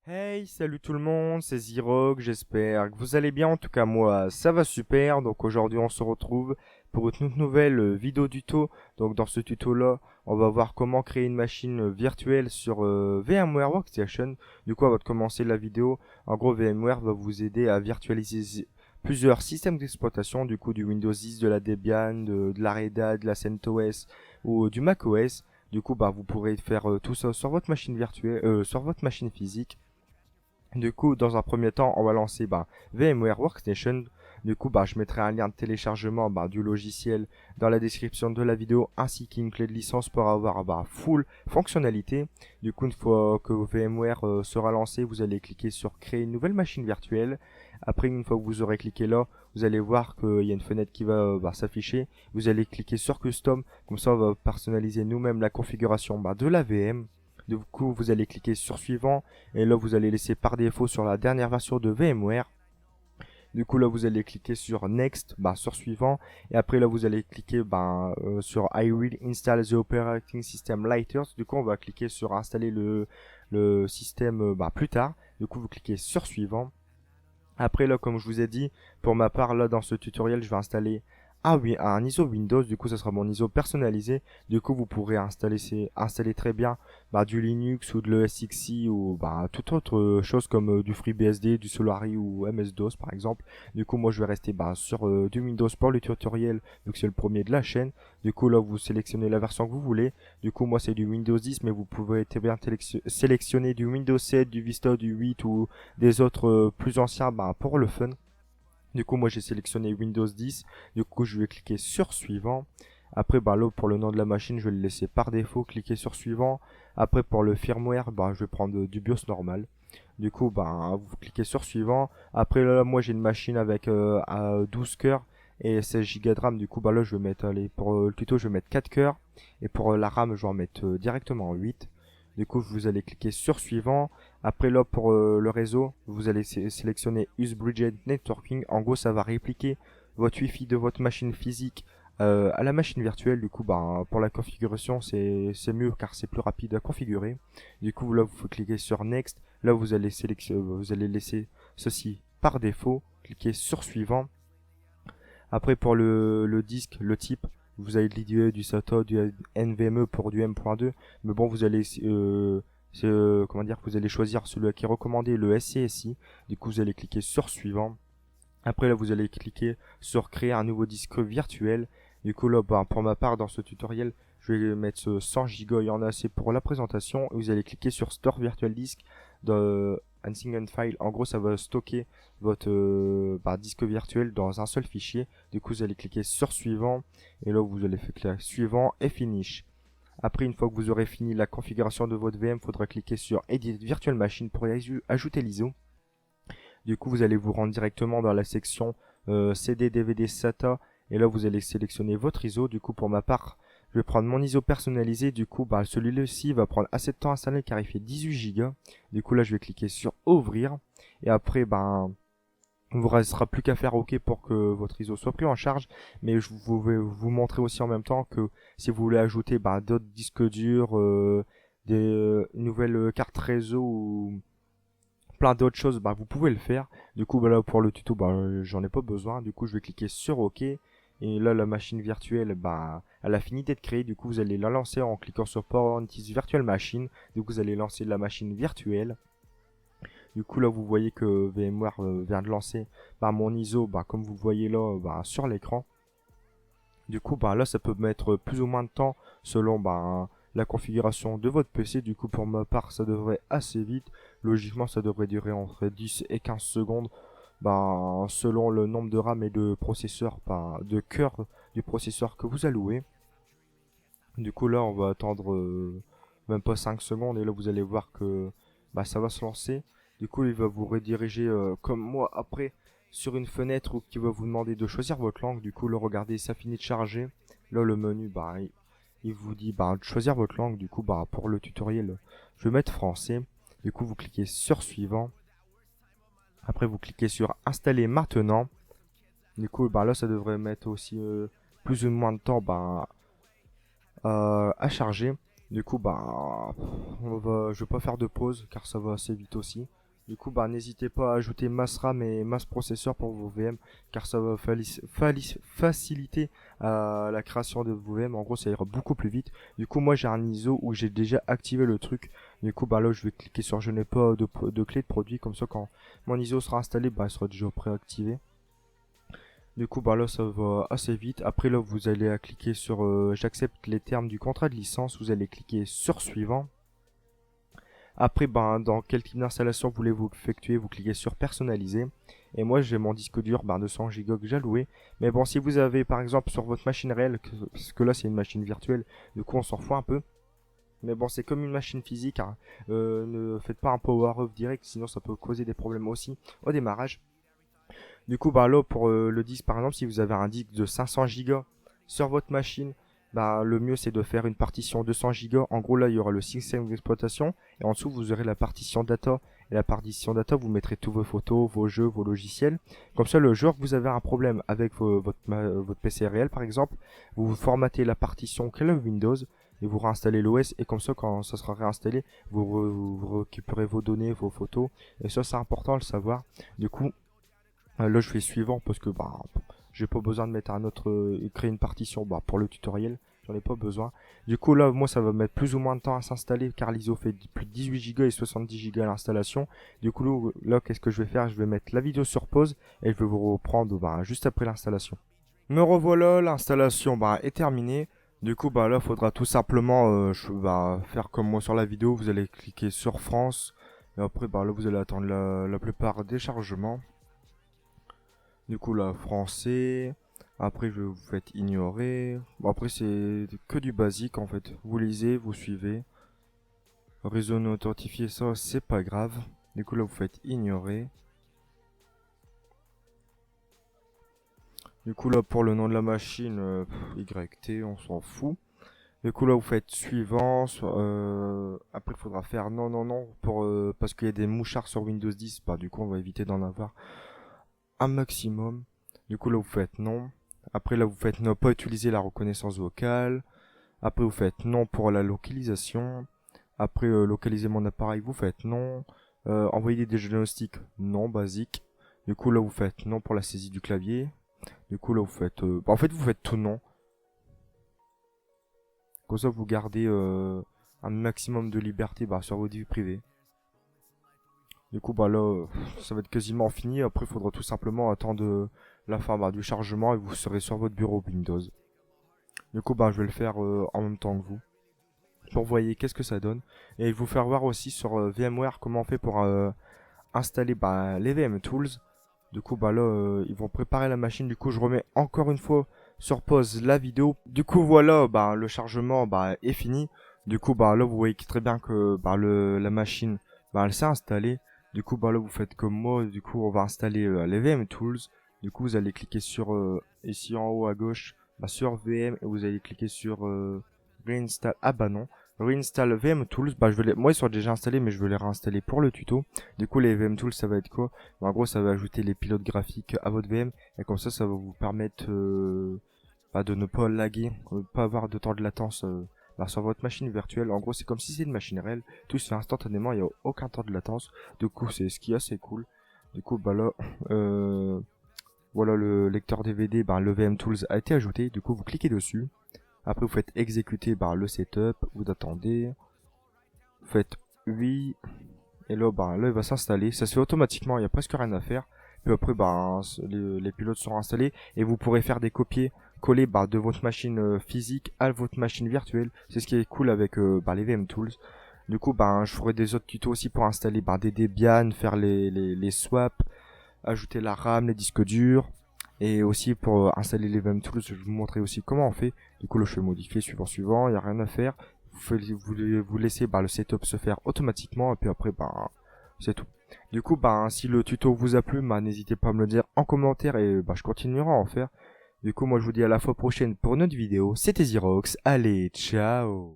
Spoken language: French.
Hey, salut tout le monde, c'est Zirog, j'espère que vous allez bien, en tout cas moi ça va super, donc aujourd'hui on se retrouve pour une toute nouvelle vidéo tuto. Donc dans ce tuto là, on va voir comment créer une machine virtuelle sur VMware Workstation. Du coup, avant de commencer la vidéo, en gros VMware va vous aider à virtualiser plusieurs systèmes d'exploitation, du coup du Windows 10, de la Debian, de la Red Hat, de la CentOS ou du macOS. Du coup, vous pourrez faire tout ça sur votre machine virtuelle, sur votre machine physique. Du coup, dans un premier temps, on va lancer VMware Workstation. Du coup, je mettrai un lien de téléchargement du logiciel dans la description de la vidéo ainsi qu'une clé de licence pour avoir full fonctionnalité. Du coup, une fois que VMware sera lancé, vous allez cliquer sur créer une nouvelle machine virtuelle. Après, une fois que vous aurez cliqué là, vous allez voir qu'il y a une fenêtre qui va s'afficher. Vous allez cliquer sur Custom. Comme ça, on va personnaliser nous-mêmes la configuration de la VM. Du coup, vous allez cliquer sur Suivant. Et là, vous allez laisser par défaut sur la dernière version de VMware. Du coup, là, vous allez cliquer sur Next, sur Suivant. Et après, là, vous allez cliquer sur I will install the operating system later. Du coup, on va cliquer sur Installer le système plus tard. Du coup, vous cliquez sur Suivant. Après, là, comme je vous ai dit, pour ma part, là, dans ce tutoriel, je vais installer un ISO Windows. Du coup, ça sera mon ISO personnalisé. Du coup, vous pourrez installer très bien du Linux ou de l'ESXi ou toute autre chose comme du FreeBSD, du Solari ou MS-DOS, par exemple. Du coup, moi, je vais rester sur du Windows pour le tutoriel, vu que c'est le premier de la chaîne. Du coup, là, vous sélectionnez la version que vous voulez. Du coup, moi, c'est du Windows 10, mais vous pouvez très bien sélectionner du Windows 7, du Vista, du 8 ou des autres plus anciens pour le fun. Du coup, moi j'ai sélectionné Windows 10. Du coup, je vais cliquer sur Suivant. Après, là, pour le nom de la machine, je vais le laisser par défaut, cliquer sur Suivant. Après, pour le firmware, je vais prendre du BIOS normal. Du coup, vous cliquez sur Suivant. Après, là, moi j'ai une machine avec 12 cœurs et 16 Go de RAM. Du coup, là, je vais mettre, allez, pour le tuto, je vais mettre 4 cœurs. Et pour la RAM, je vais en mettre directement 8. Du coup, vous allez cliquer sur Suivant. Après là, pour le réseau, vous allez sélectionner Use Bridge Networking. En gros, ça va répliquer votre Wi-Fi de votre machine physique à la machine virtuelle. Du coup, pour la configuration, c'est mieux car c'est plus rapide à configurer. Du coup, là, vous cliquez sur Next. Là, vous allez laisser ceci par défaut. Cliquez sur Suivant. Après, pour le disque, le type, vous avez de l'IDE, du SATA, du NVMe pour du M.2. Mais bon, vous allez comment dire, vous allez choisir celui qui est recommandé, le SCSI. Du coup, vous allez cliquer sur Suivant. Après, là, vous allez cliquer sur Créer un nouveau disque virtuel. Du coup, là, pour ma part, dans ce tutoriel, je vais mettre ce 100 Go, il y en a assez pour la présentation. Vous allez cliquer sur Store Virtual Disk de un single file. En gros, ça va stocker votre disque virtuel dans un seul fichier. Du coup, vous allez cliquer sur Suivant. Et là, vous allez faire Suivant et Finish. Après, une fois que vous aurez fini la configuration de votre VM, il faudra cliquer sur Edit Virtual Machine pour ajouter l'ISO. Du coup, vous allez vous rendre directement dans la section CD, DVD, SATA. Et là, vous allez sélectionner votre ISO. Du coup, pour ma part, je vais prendre mon ISO personnalisé. Du coup, celui-ci va prendre assez de temps à installer car il fait 18 Go. Du coup, là, je vais cliquer sur Ouvrir. Et après, il vous restera plus qu'à faire OK pour que votre ISO soit pris en charge. Mais je vais vous montrer aussi en même temps que si vous voulez ajouter d'autres disques durs, des nouvelles cartes réseau ou plein d'autres choses, vous pouvez le faire. Du coup, là, pour le tuto, j'en ai pas besoin. Du coup, je vais cliquer sur OK. Et là, la machine virtuelle, elle a fini d'être créée. Du coup, vous allez la lancer en cliquant sur Parentis Virtual Machine. Du coup, vous allez lancer la machine virtuelle. Du coup, là, vous voyez que VMware vient de lancer mon ISO, comme vous voyez là, sur l'écran. Du coup, là, ça peut mettre plus ou moins de temps selon la configuration de votre PC. Du coup, pour ma part, ça devrait assez vite. Logiquement, ça devrait durer entre 10 et 15 secondes. Selon le nombre de RAM et de processeurs, de cœur du processeur que vous allouez. Du coup, là, on va attendre même pas 5 secondes. Et là, vous allez voir que ça va se lancer. Du coup, il va vous rediriger comme moi après sur une fenêtre qui va vous demander de choisir votre langue. Du coup, là, regardez, ça finit de charger. Là, le menu, il vous dit de choisir votre langue. Du coup, pour le tutoriel, je vais mettre français. Du coup, vous cliquez sur suivant. Après, vous cliquez sur installer maintenant. Du coup, là, ça devrait mettre aussi plus ou moins de temps à charger. Du coup, bah, je vais pas faire de pause car ça va assez vite aussi. Du coup, bah, n'hésitez pas à ajouter masse RAM et masse processeur pour vos VM car ça va faciliter la création de vos VM. En gros, ça ira beaucoup plus vite. Du coup, moi, j'ai un ISO où j'ai déjà activé le truc. Du coup, bah, là, je vais cliquer sur je n'ai pas de clé de produit. Comme ça, quand mon ISO sera installé, bah, il sera déjà préactivé. Du coup, bah là, ça va assez vite. Après, là, vous allez cliquer sur j'accepte les termes du contrat de licence. Vous allez cliquer sur suivant. Après, ben, dans quel type d'installation voulez-vous effectuer? Vous cliquez sur personnaliser. Et moi, j'ai mon disque dur 200 Go que j'ai loué. Mais bon, si vous avez par exemple sur votre machine réelle, parce que là c'est une machine virtuelle, du coup on s'en fout un peu. Mais bon, c'est comme une machine physique, hein. Ne faites pas un power off direct, sinon ça peut causer des problèmes aussi au démarrage. Du coup, bah là, pour le disque, par exemple, si vous avez un disque de 500 Go sur votre machine, bah, le mieux c'est de faire une partition 200 Go. En gros, là, il y aura le système d'exploitation et en dessous, vous aurez la partition data. Et la partition data, vous mettrez tous vos photos, vos jeux, vos logiciels. Comme ça, le jour que vous avez un problème avec votre PC réel, par exemple, vous formatez la partition Club Windows et vous réinstallez l'OS. Et comme ça, quand ça sera réinstallé, vous récupérez vos données, vos photos. Et ça, c'est important à le savoir. Du coup, là, je fais suivant parce que bah, j'ai pas besoin de mettre un autre, créer une partition bah, pour le tutoriel. J'en ai pas besoin. Du coup, là, moi, ça va mettre plus ou moins de temps à s'installer car l'ISO fait plus de 18 Go et 70 Go à l'installation. Du coup, là, qu'est-ce que je vais faire? Je vais mettre la vidéo sur pause et je vais vous reprendre bah, juste après l'installation. Me revoilà, l'installation bah, est terminée. Du coup, bah, là, faudra tout simplement faire comme moi sur la vidéo. Vous allez cliquer sur France. Et après, bah, là, vous allez attendre la plupart des chargements. Du coup, là, français. Après, vous faites ignorer. Bon, après, c'est que du basique en fait. Vous lisez, vous suivez. Réseau non authentifié, ça, c'est pas grave. Du coup, là, vous faites ignorer. Du coup, là, pour le nom de la machine, YT, on s'en fout. Du coup, là, vous faites suivant. Après, il faudra faire non, non, non. Parce qu'il y a des mouchards sur Windows 10. Bah, du coup, on va éviter d'en avoir un maximum. Du coup, là, vous faites non. Après, là, vous faites ne pas utiliser la reconnaissance vocale. Après, vous faites non pour la localisation. Après, localiser mon appareil, vous faites non. Envoyer des diagnostics, non, basique. Du coup, là, vous faites non pour la saisie du clavier. Du coup, là, vous faites... en fait, vous faites tout non. Comme ça, vous gardez un maximum de liberté bah, sur votre vie privée. Du coup, bah là, ça va être quasiment fini. Après, il faudra tout simplement attendre la fin bah, du chargement et vous serez sur votre bureau Windows. Du coup, bah, je vais le faire en même temps que vous. Pour voyez qu'est-ce que ça donne. Et vous faire voir aussi sur VMware comment on fait pour installer bah, les VM Tools. Du coup, bah là, ils vont préparer la machine. Du coup, je remets encore une fois sur pause la vidéo. Du coup, voilà, bah, le chargement bah, est fini. Du coup, bah là, vous voyez très bien que bah, la machine, bah, elle s'est installée. Du coup, bah là, vous faites comme moi. Du coup, on va installer les VM Tools. Du coup, vous allez cliquer sur ici en haut à gauche, bah, sur VM et vous allez cliquer sur Reinstall. Ah bah non. Reinstall VM Tools. Bah, moi, ils sont déjà installés, mais je vais les réinstaller pour le tuto. Du coup, les VM Tools, ça va être quoi? Bah, en gros, ça va ajouter les pilotes graphiques à votre VM. Et comme ça va vous permettre bah, de ne pas laguer, pas avoir de temps de latence bah, sur votre machine virtuelle. En gros, c'est comme si c'est une machine réelle. Tout se fait instantanément, il n'y a aucun temps de latence. Du coup, c'est ce qui est assez cool. Du coup, bah là, voilà le lecteur DVD, bah, le VM Tools a été ajouté. Du coup, vous cliquez dessus. Après, vous faites exécuter bah, le setup. Vous attendez. Vous faites oui. Et là, bah, là, il va s'installer. Ça se fait automatiquement, il n'y a presque rien à faire. Puis après, bah, les pilotes seront installés et vous pourrez faire des copier-coller bah, de votre machine physique à votre machine virtuelle. C'est ce qui est cool avec bah, les VM Tools. Du coup, bah, je ferai des autres tutos aussi pour installer bah, des Debian, faire les swaps, ajouter la RAM, les disques durs. Et aussi pour installer les VM Tools, je vais vous montrer aussi comment on fait. Du coup, là, je fais modifier suivant, il n'y a rien à faire. Vous laissez bah, le setup se faire automatiquement et puis après, bah, c'est tout. Du coup, bah, si le tuto vous a plu, bah, n'hésitez pas à me le dire en commentaire et bah, je continuerai à en faire. Du coup, moi, je vous dis à la fois prochaine pour une autre vidéo. C'était Xerox. Allez, ciao!